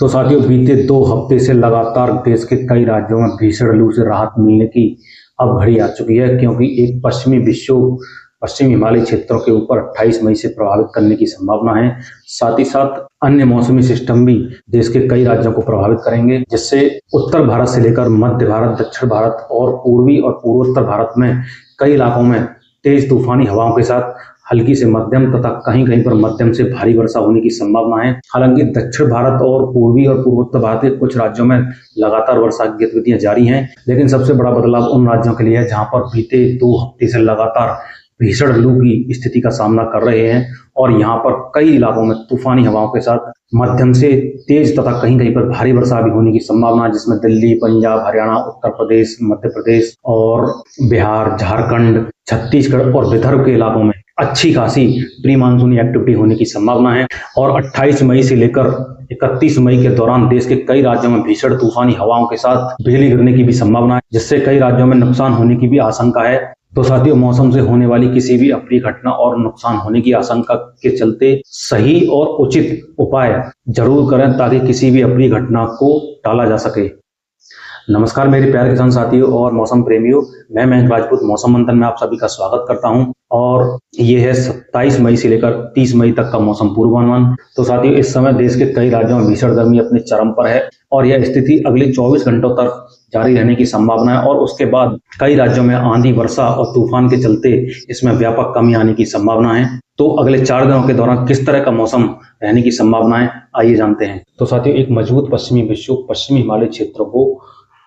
तो साथियों, बीते 2 हफ्ते से लगातार देश के कई राज्यों में भीषण लू से राहत मिलने की अब घड़ी आ चुकी है, क्योंकि एक पश्चिमी विक्षोभ पश्चिमी हिमालयी क्षेत्रों के ऊपर 28 मई से प्रभावित करने की संभावना है। साथ ही साथ अन्य मौसमी सिस्टम भी देश के कई राज्यों को प्रभावित करेंगे, जिससे उत्तर भारत से लेकर मध्य भारत, दक्षिण भारत और पूर्वी और पूर्वोत्तर भारत में कई इलाकों में तेज तूफानी हवाओं के साथ हल्की से मध्यम तथा कहीं कहीं पर मध्यम से भारी वर्षा होने की संभावना है। हालांकि दक्षिण भारत और पूर्वी और पूर्वोत्तर भारत के कुछ राज्यों में लगातार वर्षा की गतिविधियां जारी हैं, लेकिन सबसे बड़ा बदलाव उन राज्यों के लिए है जहां पर बीते 2 हफ्ते से लगातार भीषण लू की स्थिति का सामना कर रहे हैं और यहाँ पर कई इलाकों में तूफानी हवाओं के साथ मध्यम से तेज तथा कहीं कहीं पर भारी वर्षा भी होने की संभावना है, जिसमें दिल्ली, पंजाब, हरियाणा, उत्तर प्रदेश, मध्य प्रदेश और बिहार, झारखंड, छत्तीसगढ़ और विदर्भ के इलाकों में अच्छी खासी प्री मानसूनी एक्टिविटी होने की संभावना है। और 28 मई से लेकर 31 मई के दौरान देश के कई राज्यों में भीषण तूफानी हवाओं के साथ बिजली गिरने की भी संभावना है, जिससे कई राज्यों में नुकसान होने की भी आशंका है। तो साथियों, मौसम से होने वाली किसी भी अप्रिय घटना और नुकसान होने की आशंका के चलते सही और उचित उपाय जरूर करें, ताकि किसी भी अप्रिय घटना को टाला जा सके। नमस्कार मेरे प्यारे किसान साथियों और मौसम प्रेमियों, मैं मयंक राजपूत मौसम मंथन में आप सभी का स्वागत करता हूं। और ये है 27 मई से लेकर 30 मई तक का मौसम पूर्वानुमान। तो साथियों, इस समय देश के कई राज्यों में भीषण गर्मी अपने चरम पर है और यह स्थिति अगले 24 घंटों तक जारी रहने की संभावना है और उसके बाद कई राज्यों में आंधी, वर्षा और तूफान के चलते इसमें व्यापक कमी आने की संभावना है। तो अगले 4 दिनों के दौरान किस तरह का मौसम रहने की संभावना है, आइए जानते हैं। तो साथियों, एक मजबूत पश्चिमी विक्षोभ पश्चिमी हिमालय क्षेत्रों को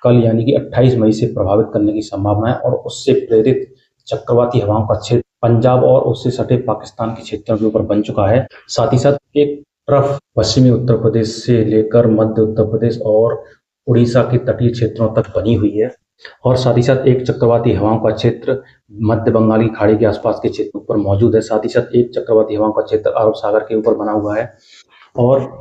कल यानी कि 28 मई से प्रभावित करने की संभावना है और उससे प्रेरित चक्रवाती हवाओं का क्षेत्र पंजाब और उससे सटे पाकिस्तान के क्षेत्रों के ऊपर बन चुका है। साथ ही साथ एक ट्रफ पश्चिमी उत्तर प्रदेश से लेकर मध्य उत्तर प्रदेश और उड़ीसा के तटीय क्षेत्रों तक बनी हुई है और साथ ही साथ एक चक्रवाती हवाओं का क्षेत्र मध्य बंगाल की खाड़ी के आसपास के क्षेत्र पर मौजूद है। साथ ही साथ एक चक्रवाती हवाओं का क्षेत्र अरब सागर के ऊपर बना हुआ है और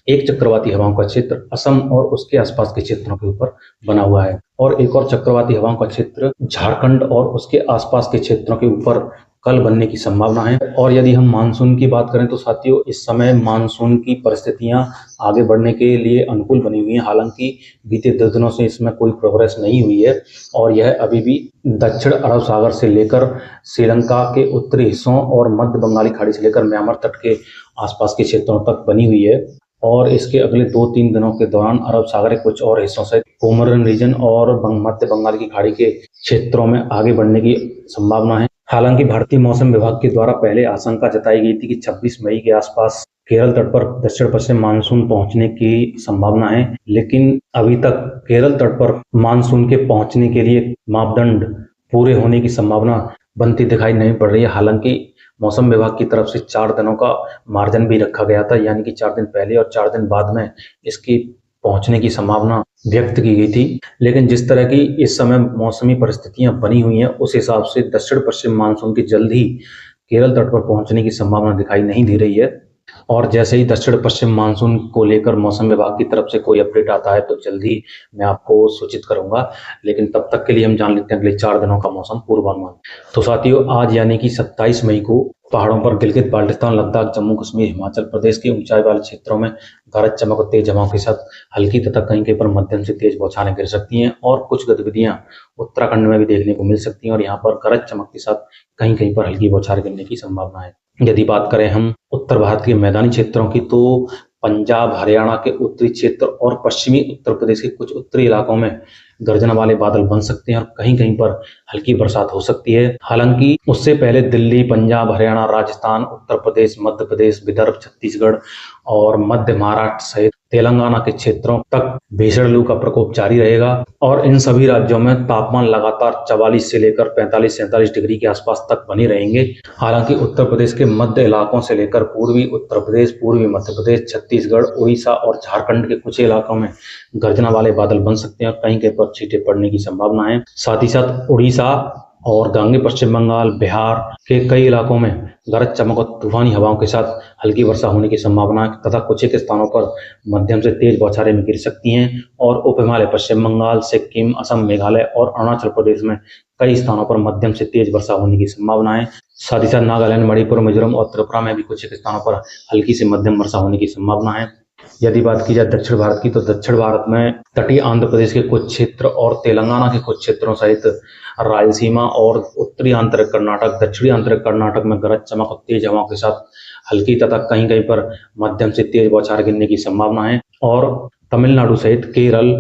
एक चक्रवाती हवाओं का क्षेत्र असम और उसके आसपास के क्षेत्रों के ऊपर बना हुआ है और एक और चक्रवाती हवाओं का क्षेत्र झारखंड और उसके आसपास के क्षेत्रों के ऊपर कल बनने की संभावना है। और यदि हम मानसून की बात करें तो साथियों, इस समय मानसून की परिस्थितियां आगे बढ़ने के लिए अनुकूल बनी हुई हैं। हालांकि बीते 2 दिनों से इसमें कोई प्रोग्रेस नहीं हुई है और यह अभी भी दक्षिण अरब सागर से लेकर श्रीलंका के उत्तरी हिस्सों और मध्य बंगाली खाड़ी से लेकर म्यांमार तट के आसपास के क्षेत्रों तक बनी हुई है और इसके अगले 2-3 दिनों के दौरान अरब सागर के कुछ और हिस्सों से कोमोरिन रीजन और मध्य बंगाल की खाड़ी के क्षेत्रों में आगे बढ़ने की संभावना है। हालांकि भारतीय मौसम विभाग के द्वारा पहले आशंका जताई गई थी कि 26 मई के आसपास केरल तट पर दक्षिण पश्चिम मानसून पहुंचने की संभावना है, लेकिन अभी तक केरल तट पर मानसून के पहुंचने के लिए मापदंड पूरे होने की संभावना बनती दिखाई नहीं पड़ रही है। हालांकि मौसम विभाग की तरफ से 4 दिनों का मार्जिन भी रखा गया था, यानी कि 4 दिन पहले और 4 दिन बाद में इसकी पहुंचने की संभावना व्यक्त की गई थी। लेकिन जिस तरह की इस समय मौसमी परिस्थितियां बनी हुई हैं, उस हिसाब से दक्षिण पश्चिम मानसून की जल्द ही केरल तट पर पहुंचने की संभावना दिखाई नहीं दे रही है और जैसे ही दक्षिण पश्चिम मानसून को लेकर मौसम विभाग की तरफ से कोई अपडेट आता है तो जल्दी मैं आपको सूचित करूंगा। लेकिन तब तक के लिए हम जान लेते हैं अगले 4 दिनों का मौसम पूर्वानुमान। तो साथियों, आज यानी कि 27 मई को पहाड़ों पर गिलगित बाल्टिस्तान, लद्दाख, जम्मू कश्मीर, हिमाचल प्रदेश के ऊंचाई वाले क्षेत्रों में गरज चमक और तेज हवाओं के साथ हल्की तथा कहीं कहीं पर मध्यम से तेज बौछारें गिर सकती हैं और कुछ गतिविधियां उत्तराखंड में भी देखने को मिल सकती हैं और यहाँ पर गरज चमक के साथ कहीं कहीं पर हल्की बौछारें गिरने की संभावना है। यदि बात करें हम उत्तर भारत के मैदानी क्षेत्रों की, तो पंजाब, हरियाणा के उत्तरी क्षेत्र और पश्चिमी उत्तर प्रदेश के कुछ उत्तरी इलाकों में गर्जना वाले बादल बन सकते हैं और कहीं कहीं पर हल्की बरसात हो सकती है। हालांकि उससे पहले दिल्ली, पंजाब, हरियाणा, राजस्थान, उत्तर प्रदेश, मध्य प्रदेश, विदर्भ, छत्तीसगढ़ और मध्य महाराष्ट्र सहित तेलंगाना के क्षेत्रों तक भीषण लू का प्रकोप जारी रहेगा और इन सभी राज्यों में तापमान लगातार 44 से लेकर 45-47 डिग्री के आसपास तक बने रहेंगे। हालांकि उत्तर प्रदेश के मध्य इलाकों से लेकर पूर्वी उत्तर प्रदेश, पूर्वी मध्य प्रदेश, छत्तीसगढ़, उड़ीसा और झारखंड के कुछ इलाकों में गर्जना वाले बादल बन सकते हैं और कहीं कहीं पर छींटे पड़ने की संभावना है। साथ ही साथ उड़ीसा और गांगे पश्चिम बंगाल, बिहार के कई इलाकों में गरज चमक और तूफानी हवाओं के साथ हल्की वर्षा होने की संभावना है तथा कुछ एक स्थानों पर मध्यम से तेज बौछारें भी गिर सकती हैं और उप हिमालय पश्चिम बंगाल, सिक्किम, असम, मेघालय और अरुणाचल प्रदेश में कई स्थानों पर मध्यम से तेज वर्षा होने की संभावना है। साथ ही साथ नागालैंड, मणिपुर, मिजोरम और त्रिपुरा में भी कुछ एक स्थानों पर हल्की से मध्यम वर्षा होने की संभावना है। यदि बात की जाए दक्षिण भारत की, तो दक्षिण भारत में तटीय आंध्र प्रदेश के कुछ क्षेत्र और तेलंगाना के कुछ क्षेत्रों सहित रायलसीमा और उत्तरी आंतरिक कर्नाटक, दक्षिणी आंतरिक कर्नाटक में गरज चमक और तेज हवाओं के साथ हल्की तथा कहीं कहीं पर मध्यम से तेज बौछार गिरने की संभावना है। और तमिलनाडु सहित केरल,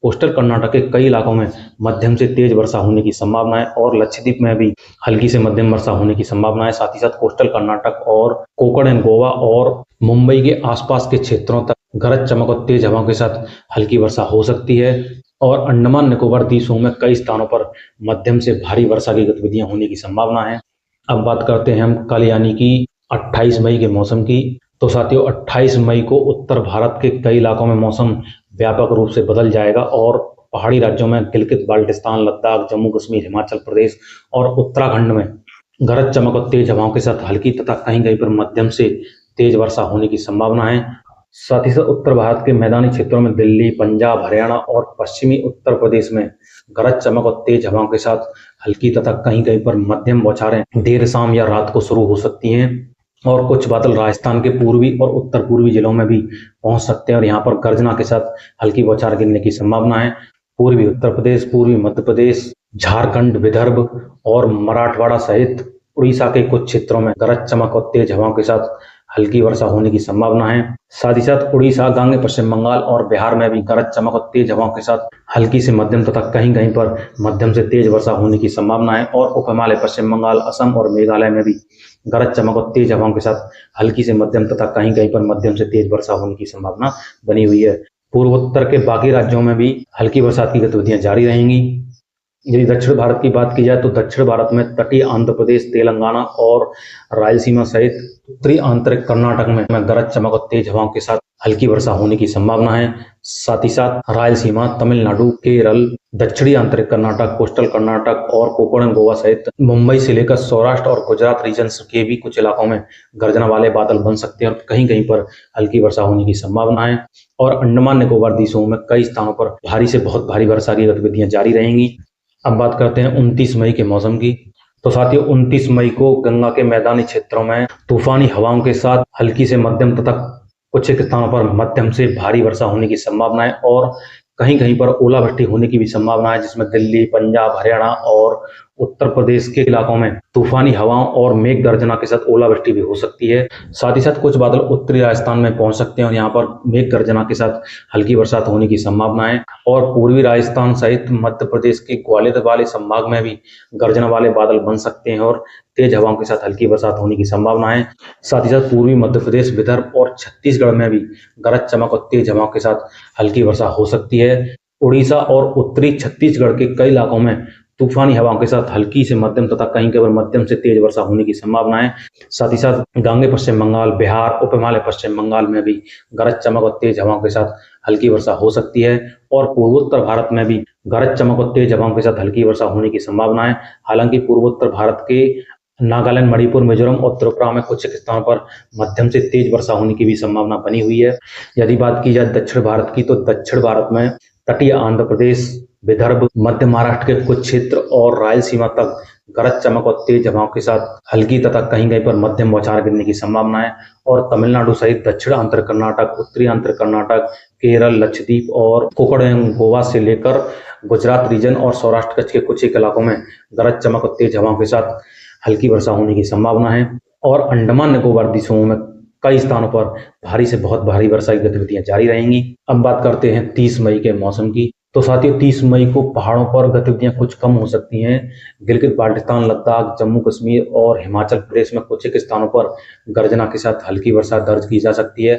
कोस्टल कर्नाटक के कई इलाकों में मध्यम से तेज वर्षा होने की संभावना है और लक्षद्वीप में भी हल्की से मध्यम वर्षा होने की संभावना है। साथ ही साथ कोस्टल कर्नाटक और कोकण एंड गोवा और मुंबई के आसपास के क्षेत्रों तक गरज चमक और तेज हवाओं के साथ हल्की वर्षा हो सकती है। और अंडमान निकोबार द्वीपों में कई स्थानों पर मध्यम से भारी वर्षा की गतिविधियां होने की संभावना है। अब बात करते हैं हम कल यानी कि 28 मई के मौसम की। तो साथियों 28 मई को उत्तर भारत के कई इलाकों में मौसम व्यापक रूप से बदल जाएगा और पहाड़ी राज्यों में गिलगित बाल्टिस्तान, लद्दाख, जम्मू कश्मीर, हिमाचल प्रदेश और उत्तराखंड में गरज चमक और तेज हवाओं के साथ हल्की तथा कहीं कहीं पर मध्यम से तेज वर्षा होने की संभावना है। साथ ही साथ उत्तर भारत के मैदानी क्षेत्रों में दिल्ली, पंजाब, हरियाणा और पश्चिमी उत्तर प्रदेश में गरज चमक और तेज हवाओं के साथ हल्की तथा कहीं कहीं पर मध्यम बौछारें देर शाम या रात को शुरू हो सकती हैं। और कुछ बादल राजस्थान के पूर्वी और उत्तर पूर्वी जिलों में भी पहुंच सकते हैं और यहाँ पर गर्जना के साथ हल्की बौछार गिरने की संभावना है। पूर्वी उत्तर प्रदेश, पूर्वी मध्य प्रदेश, झारखंड, विदर्भ और मराठवाड़ा सहित उड़ीसा के कुछ क्षेत्रों में गरज चमक और तेज हवाओं के साथ हल्की वर्षा होने की संभावना है। साथ ही साथ उड़ीसा, गांगे पश्चिम बंगाल और बिहार में भी गरज चमक और तेज हवाओं के साथ हल्की से मध्यम तथा कहीं कहीं पर मध्यम से तेज वर्षा होने की संभावना है। और उप हिमालय, पश्चिम बंगाल, असम और मेघालय में भी गरज चमक और तेज हवाओं के साथ हल्की से मध्यम तथा कहीं कहीं पर मध्यम से तेज वर्षा होने की संभावना बनी हुई है। पूर्वोत्तर के बाकी राज्यों में भी हल्की बरसात की गतिविधियां जारी रहेंगी। यदि दक्षिण भारत की बात की जाए तो दक्षिण भारत में तटीय आंध्र प्रदेश, तेलंगाना और रायलसीमा सहित उत्तरी आंतरिक कर्नाटक में गरज चमक और तेज हवाओं के साथ हल्की वर्षा होने की संभावना है। साथ ही साथ रायलसीमा, तमिलनाडु, केरल, दक्षिणी आंतरिक कर्नाटक, कोस्टल कर्नाटक और कोकण गोवा सहित मुंबई से लेकर सौराष्ट्र और गुजरात रीजन के भी कुछ इलाकों में गर्जना वाले बादल बन सकते हैं और कहीं कहीं पर हल्की वर्षा होने की संभावना है। और अंडमान निकोबार द्वीपों में कई स्थानों पर भारी से बहुत भारी वर्षा की गतिविधियां जारी रहेंगी। अब बात करते हैं 29 मई के मौसम की। तो साथियों 29 मई को गंगा के मैदानी क्षेत्रों में तूफानी हवाओं के साथ हल्की से मध्यम तथा कुछ एक स्थानों पर मध्यम से भारी वर्षा होने की संभावना है और कहीं कहीं पर ओलावृष्टि होने की भी संभावना है, जिसमें दिल्ली, पंजाब, हरियाणा और उत्तर प्रदेश के इलाकों में तूफानी हवाओं और मेघ गर्जना के साथ ओलावृष्टि भी हो सकती है। साथ ही साथ कुछ बादल उत्तरी राजस्थान में पहुंच सकते हैं और यहाँ पर मेघ गर्जना के साथ हल्की बरसात होने की संभावना है। और पूर्वी राजस्थान सहित मध्य प्रदेश के ग्वालियर वाले संभाग में भी गर्जना वाले बादल बन सकते हैं और तेज हवाओं के साथ हल्की बरसात होने की संभावना है। साथ ही साथ पूर्वी मध्य प्रदेश, विदर्भ और छत्तीसगढ़ में भी गरज चमक और तेज हवाओं के साथ हल्की वर्षा हो सकती है। उड़ीसा और उत्तरी छत्तीसगढ़ के कई इलाकों में तूफानी हवाओं के साथ हल्की से मध्यम तथा कहीं कहीं मध्यम से तेज वर्षा होने की संभावना है। साथ ही साथ गांगे पश्चिम बंगाल, बिहार, उप हिमालय पश्चिम बंगाल में भी गरज चमक और तेज हवाओं के साथ हल्की वर्षा हो सकती है। और पूर्वोत्तर भारत में भी गरज चमक और तेज हवाओं के साथ हल्की वर्षा होने की संभावना है। हालांकि पूर्वोत्तर भारत के नागालैंड, मणिपुर, मिजोरम और त्रिपुरा में कुछ स्थानों पर मध्यम से तेज वर्षा होने की भी संभावना बनी हुई है। यदि बात की जाए दक्षिण भारत की, तो दक्षिण भारत में तटीय आंध्र प्रदेश, विदर्भ, मध्य महाराष्ट्र के कुछ क्षेत्र और रायलसीमा तक गरज चमक और तेज हवाओं के साथ हल्की तथा कहीं कहीं पर मध्यम बौछार गिरने की संभावना है। और तमिलनाडु सहित दक्षिण आंध्र कर्नाटक, उत्तरी आंध्र कर्नाटक, केरल, लक्षद्वीप और कोकण एवं गोवा से लेकर गुजरात रीजन और सौराष्ट्र कच्छ के कुछ एक इलाकों में गरज चमक और तेज हवाओं के साथ हल्की वर्षा होने की संभावना है। और अंडमान निकोबार द्वीपों में कई स्थानों पर भारी से बहुत भारी वर्षा की गतिविधियां जारी रहेंगी। अब बात करते हैं 30 मई के मौसम की। तो साथियों 30 मई को पहाड़ों पर गतिविधियां कुछ कम हो सकती हैं। गिलगित बाल्टिस्तान, लद्दाख, जम्मू कश्मीर और हिमाचल प्रदेश में कुछ एक स्थानों पर गर्जना के साथ हल्की वर्षा दर्ज की जा सकती है।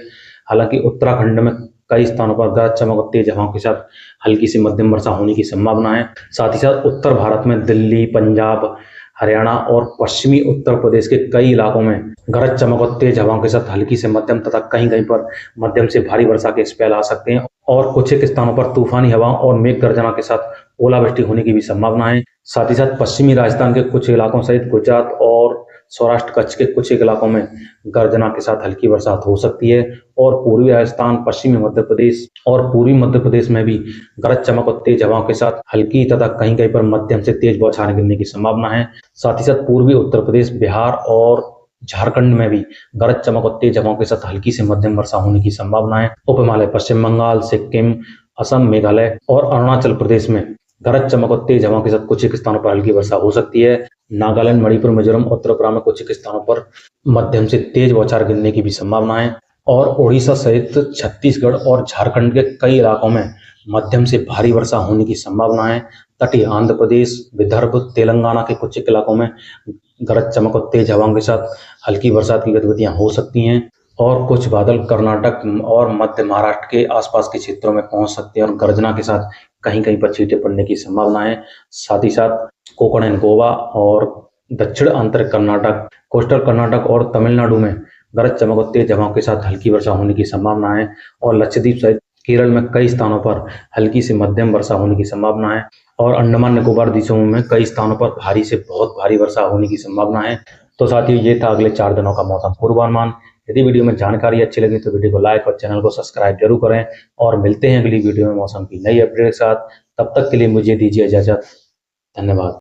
हालांकि उत्तराखंड में कई स्थानों पर गरज चमक और तेज हवाओं के साथ हल्की से मध्यम वर्षा होने की संभावना है। साथ ही साथ उत्तर भारत में दिल्ली, पंजाब, हरियाणा और पश्चिमी उत्तर प्रदेश के कई इलाकों में गरज चमक और तेज हवाओं के साथ हल्की से मध्यम तथा कहीं कहीं पर मध्यम से भारी वर्षा के स्पेल आ सकते हैं। और कुछ एक स्थानों पर तूफानी हवाओं और मेघ गर्जना के साथ ओलावृष्टि होने की भी संभावना है। साथ ही साथ पश्चिमी राजस्थान के कुछ इलाकों सहित गुजरात और सौराष्ट्र कच्छ के कुछ एक इलाकों में गर्जना के साथ हल्की बरसात हो सकती है। और पूर्वी राजस्थान, पश्चिमी मध्य प्रदेश और पूर्वी मध्य प्रदेश में भी गरज चमक और तेज हवाओं के साथ हल्की तथा कहीं कहीं पर मध्यम से तेज बौछारें गिरने की संभावना है। साथ ही साथ पूर्वी उत्तर प्रदेश, बिहार और झारखंड में भी गरज चमक और तेज हवाओं के साथ हल्की से मध्यम वर्षा होने की संभावना है। उप हिमालय पश्चिम बंगाल, सिक्किम, असम, मेघालय और अरुणाचल प्रदेश में गरज चमक और तेज हवाओं के साथ कुछ एक स्थानों पर हल्की वर्षा हो सकती है। नागालैंड, मणिपुर, मिजोरम और त्रिपुरा में कुछ एक स्थानों पर मध्यम से तेज बौछार गिरने की भी संभावना है और उड़ीसा सहित छत्तीसगढ़ और झारखंड के कई इलाकों में मध्यम से भारी वर्षा होने की संभावना है। तटीय आंध्र प्रदेश, विदर्भ, तेलंगाना के कुछ एक इलाकों में गरज चमक और तेज हवाओं के साथ हल्की बरसात की गतिविधियां हो सकती हैं और कुछ बादल कर्नाटक और मध्य महाराष्ट्र के आसपास के क्षेत्रों में पहुंच सकते हैं और गर्जना के साथ कहीं कहीं पर छींटे पड़ने की संभावना है। साथ ही साथ कोकण एंड गोवा और दक्षिण आंतरिक कर्नाटक, कोस्टल कर्नाटक और तमिलनाडु में गरज चमक और तेज हवाओं के साथ हल्की वर्षा होने की संभावना है और लक्षद्वीप सहित केरल में कई स्थानों पर हल्की से मध्यम वर्षा होने की संभावना है और अंडमान निकोबार द्वीपों में कई स्थानों पर भारी से बहुत भारी वर्षा होने की संभावना है। तो साथियों, ये था अगले 4 दिनों का मौसम पूर्वानुमान। यदि वीडियो में जानकारी अच्छी लगी तो वीडियो को लाइक और चैनल को सब्सक्राइब जरूर करें और मिलते हैं अगली वीडियो में मौसम की नई अपडेट के साथ। तब तक के लिए मुझे दीजिए इजाजत। धन्यवाद।